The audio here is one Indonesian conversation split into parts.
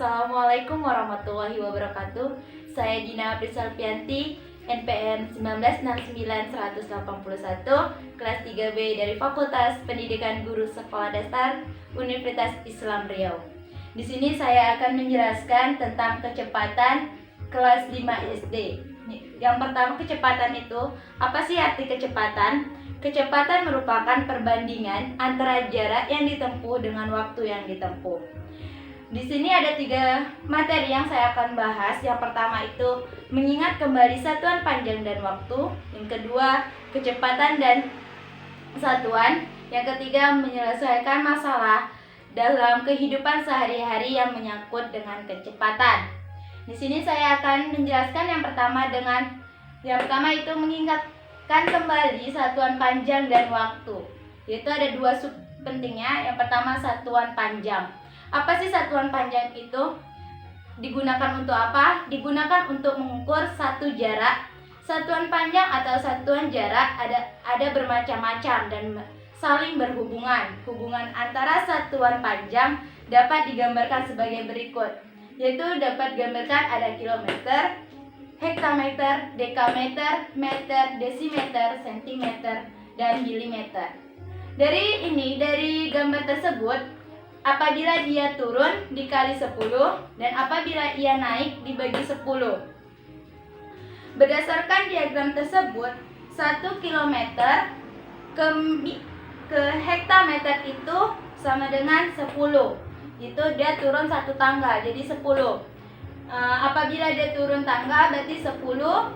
Assalamualaikum warahmatullahi wabarakatuh. Saya Dina Prisalpianti, NPM 1969181, kelas 3B dari Fakultas Pendidikan Guru Sekolah Dasar Universitas Islam Riau. Di sini saya akan menjelaskan tentang kecepatan kelas 5 SD. Yang pertama, kecepatan itu apa sih arti kecepatan? Kecepatan merupakan perbandingan antara jarak yang ditempuh dengan waktu yang ditempuh. Di sini ada 3 materi yang saya akan bahas. Yang pertama itu mengingat kembali satuan panjang dan waktu. Yang kedua, kecepatan dan satuan. Yang ketiga, menyelesaikan masalah dalam kehidupan sehari-hari yang menyangkut dengan kecepatan. Di sini saya akan menjelaskan yang pertama itu mengingatkan kembali satuan panjang dan waktu. Yaitu ada 2 sub pentingnya. Yang pertama, satuan panjang. Apa sih satuan panjang itu? Digunakan untuk apa? Digunakan untuk mengukur satu jarak. Satuan panjang atau satuan jarak ada bermacam-macam dan saling berhubungan. Hubungan antara satuan panjang dapat digambarkan sebagai berikut, yaitu dapat digambarkan ada kilometer, hektameter, dekameter, meter, desimeter, sentimeter, dan milimeter. Dari gambar tersebut, apabila dia turun dikali 10 dan apabila ia naik dibagi 10. Berdasarkan diagram tersebut, 1 km ke hektameter itu sama dengan 10. Itu dia turun 1 tangga, jadi 10. Apabila dia turun tangga berarti 10.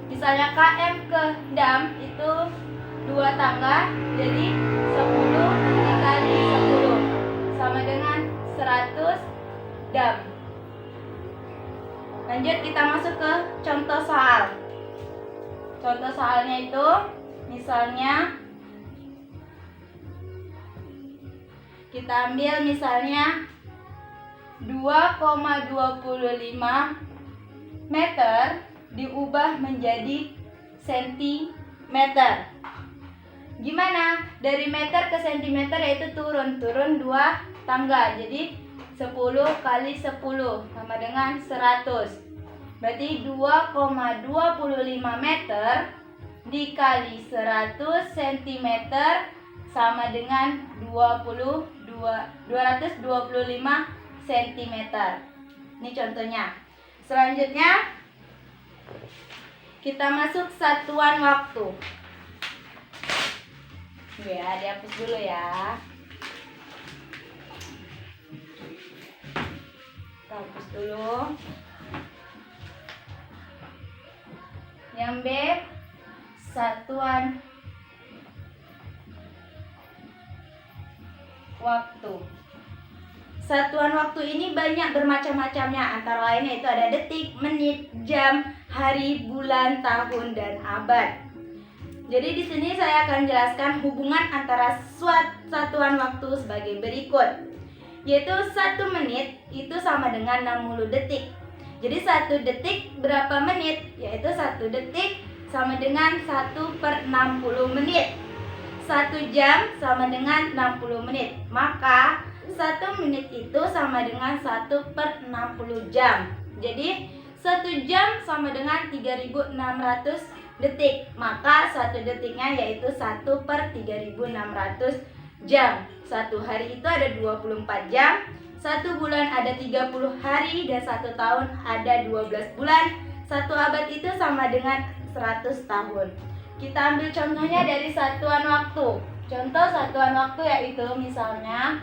Misalnya km ke dam itu 2 tangga, jadi 10 dikali 10 sama dengan 100 dam. Lanjut kita masuk ke contoh soal. Contoh soalnya itu misalnya kita ambil misalnya 2,25 meter diubah menjadi sentimeter. Gimana? Dari meter ke sentimeter yaitu turun 2 tangga. Jadi 10 kali 10 sama dengan 100. Berarti 2,25 meter dikali 100 cm sama dengan 225 cm. Ini contohnya. Selanjutnya kita masuk satuan waktu. Ya, dihapus dulu ya. Kita hapus dulu. Yang B, satuan waktu. Satuan waktu ini banyak bermacam-macamnya. Antara lainnya itu ada detik, menit, jam, hari, bulan, tahun, dan abad. Jadi di sini saya akan jelaskan hubungan antara satuan waktu sebagai berikut. Yaitu 1 menit itu sama dengan 60 detik. Jadi 1 detik berapa menit? Yaitu 1 detik sama dengan 1/60 menit. 1 jam sama dengan 60 menit. Maka 1 menit itu sama dengan 1/60 jam. Jadi 1 jam sama dengan 3600 detik. Maka 1 detiknya yaitu 1/3600 jam. 1 hari itu ada 24 jam. 1 bulan ada 30 hari dan 1 tahun ada 12 bulan. 1 abad itu sama dengan 100 tahun. Kita ambil contohnya dari satuan waktu. Contoh satuan waktu yaitu misalnya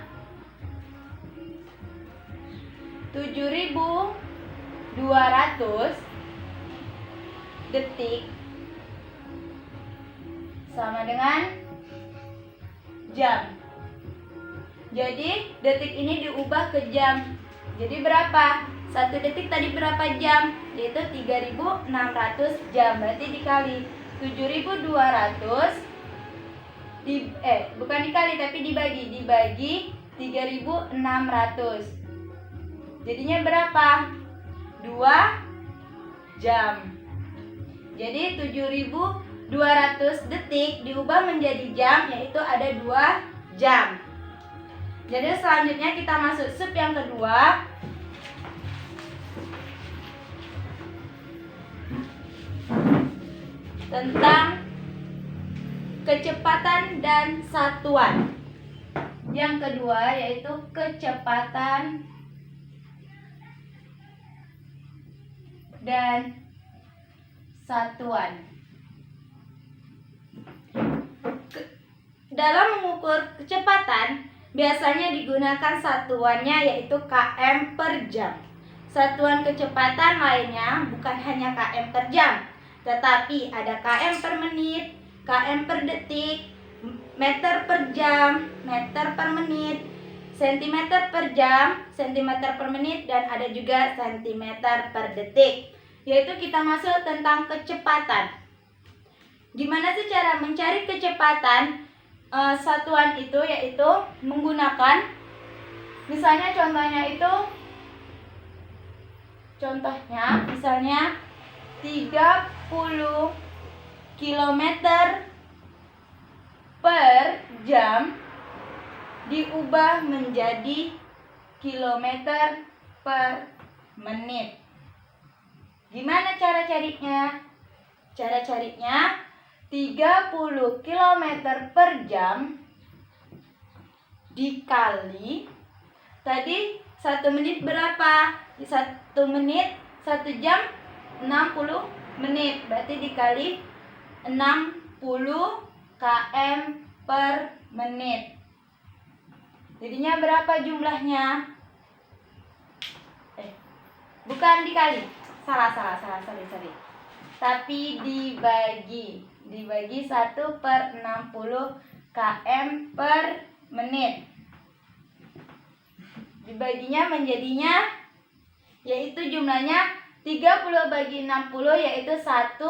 7200 detik sama dengan jam. Jadi detik ini diubah ke jam. Jadi berapa? 1 detik tadi berapa jam? Yaitu 3600 jam. Berarti dikali 7200 bukan dikali tapi dibagi 3600. Jadinya berapa? 2 jam. Jadi 7200 detik diubah menjadi jam, yaitu ada 2 jam. Jadi selanjutnya kita masuk sub yang kedua. tentang kecepatan dan satuan. Yang kedua yaitu kecepatan dan satuan. Dalam mengukur kecepatan, biasanya digunakan satuannya yaitu km per jam. Satuan kecepatan lainnya bukan hanya km per jam, tetapi ada km per menit, km per detik, meter per jam, meter per menit, sentimeter per jam, sentimeter per menit, dan ada juga sentimeter per detik. Yaitu kita masuk tentang kecepatan. Gimana sih cara mencari kecepatan satuan itu, yaitu menggunakan misalnya misalnya 30 km per jam diubah menjadi kilometer per menit. Gimana cara carinya? Cara carinya 30 km per jam dikali tadi 1 menit berapa? 1 menit 1 jam 60 menit, berarti dikali 60 km per menit. Jadinya berapa jumlahnya? Bukan dikali. Salah. Tapi dibagi 1 per 60 km per menit. Dibaginya menjadinya yaitu jumlahnya 30 bagi 60 yaitu 1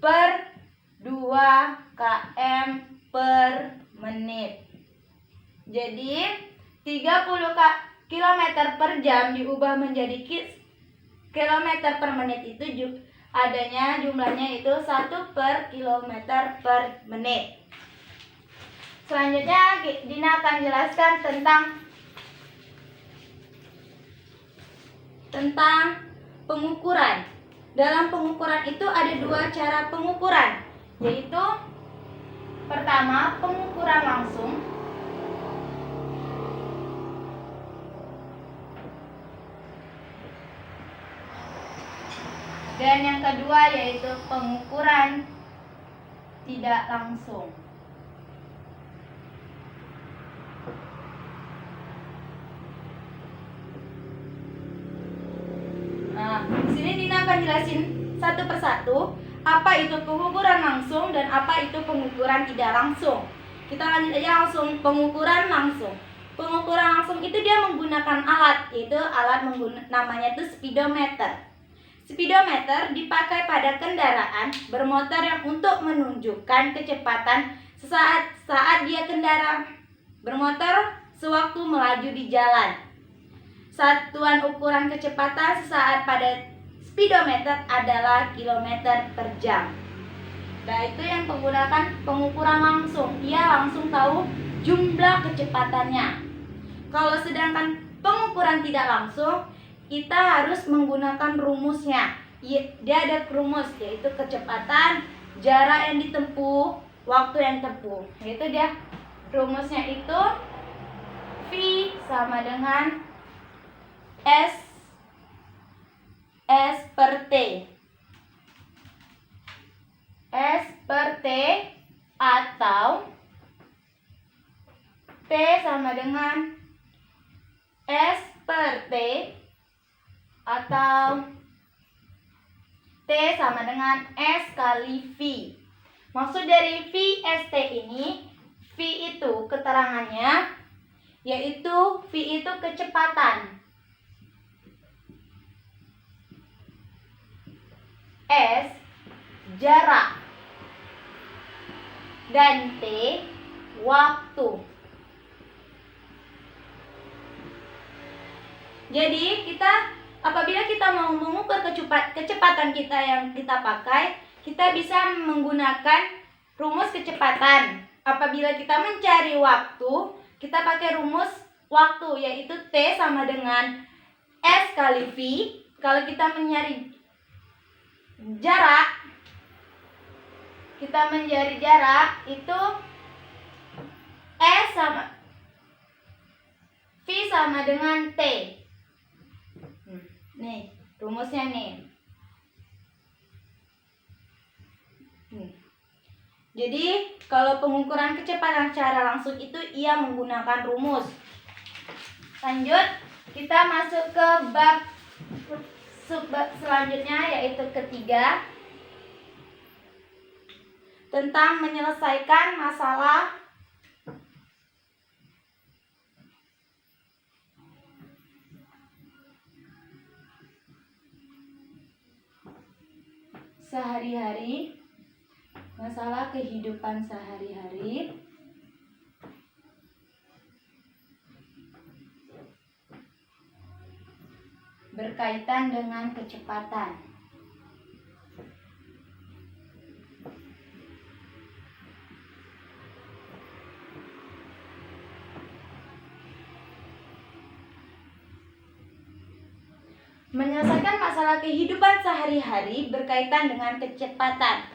per 2 km per menit. Jadi 30 km per jam diubah menjadi kilometer per menit itu adanya jumlahnya itu 1 per kilometer per menit. Selanjutnya Dina akan jelaskan tentang pengukuran. Dalam pengukuran itu ada 2 cara pengukuran, yaitu pertama pengukuran langsung, dan yang kedua yaitu pengukuran tidak langsung. Nah, di sini Dina akan jelasin satu persatu apa itu pengukuran langsung dan apa itu pengukuran tidak langsung. Kita lanjut aja langsung pengukuran langsung. Pengukuran langsung itu dia menggunakan alat, yaitu namanya itu speedometer. Speedometer dipakai pada kendaraan bermotor yang untuk menunjukkan kecepatan saat dia bermotor sewaktu melaju di jalan. Satuan ukuran kecepatan sesaat pada speedometer adalah kilometer per jam. Nah, itu yang menggunakan pengukuran langsung. Dia langsung tahu jumlah kecepatannya. Kalau sedangkan pengukuran tidak langsung, kita harus menggunakan rumusnya. Dia ada rumus, yaitu kecepatan, jarak yang ditempuh, waktu yang ditempuh. Yaitu dia rumusnya itu V sama dengan S per T. S per T atau T sama dengan S per T atau T sama dengan S kali V. Maksud dari VST ini, V itu keterangannya yaitu V itu kecepatan, S jarak, dan T waktu. Jadi apabila kita mau mengukur kecepatan kita yang kita pakai, kita bisa menggunakan rumus kecepatan. Apabila kita mencari waktu, kita pakai rumus waktu, yaitu T sama dengan S kali V. Kalau kita mencari jarak, kita mencari jarak itu V sama dengan T. Nih, rumusnya nih. Jadi, kalau pengukuran kecepatan secara langsung itu ia menggunakan rumus. Lanjut, kita masuk ke bab selanjutnya, yaitu ketiga, tentang menyelesaikan masalah sehari-hari, masalah kehidupan sehari-hari berkaitan dengan kecepatan. Menyelesaikan masalah kehidupan sehari-hari berkaitan dengan kecepatan.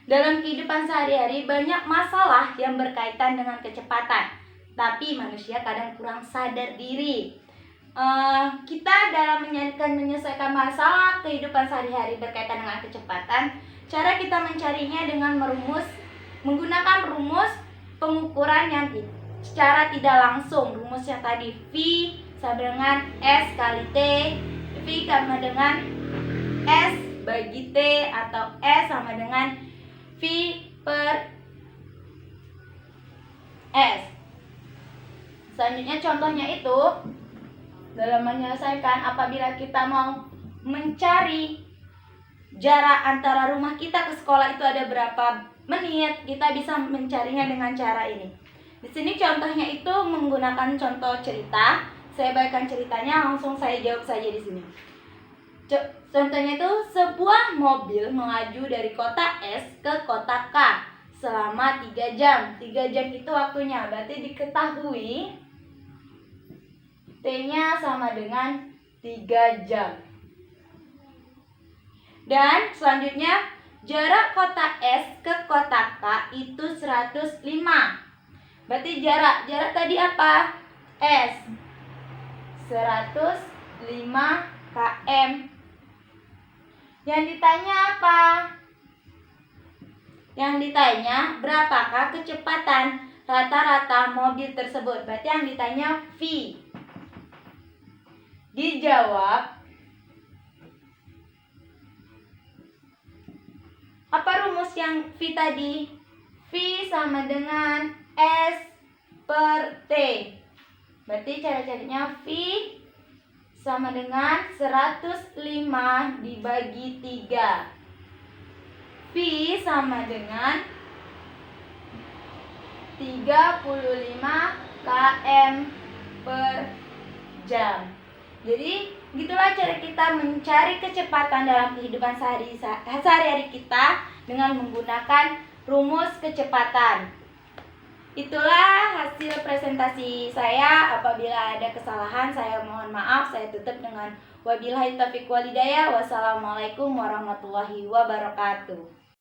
Dalam kehidupan sehari-hari banyak masalah yang berkaitan dengan kecepatan, tapi manusia kadang kurang sadar diri. Kita dalam menyelesaikan masalah kehidupan sehari-hari berkaitan dengan kecepatan, cara kita mencarinya dengan menggunakan rumus pengukuran yang secara tidak langsung. Rumusnya tadi V sama dengan S kali T, V sama dengan S bagi T, atau S sama dengan V per S. Selanjutnya contohnya itu dalam menyelesaikan, apabila kita mau mencari jarak antara rumah kita ke sekolah itu ada berapa menit, kita bisa mencarinya dengan cara ini. Di sini contohnya itu menggunakan contoh cerita. Saya bacakan ceritanya, langsung saya jawab saja di sini. Contohnya itu, sebuah mobil melaju dari kota S ke kota K selama 3 jam. 3 jam itu waktunya, berarti diketahui T-nya sama dengan 3 jam. Dan selanjutnya, jarak kota S ke kota K itu 105. Berarti jarak tadi apa? S. 105 km. Yang ditanya apa? Yang ditanya berapakah kecepatan rata-rata mobil tersebut. Berarti yang ditanya V. Dijawab. Apa rumus yang V tadi? V sama dengan S per T. Berarti cara carinya V sama dengan 105 dibagi 3. V sama dengan 35 km per jam. Jadi gitulah cara kita mencari kecepatan dalam kehidupan sehari-hari kita dengan menggunakan rumus kecepatan. Itulah hasil presentasi saya. Apabila ada kesalahan, saya mohon maaf. Saya tutup dengan wabillahi taufiq walhidayah. Wassalamualaikum warahmatullahi wabarakatuh.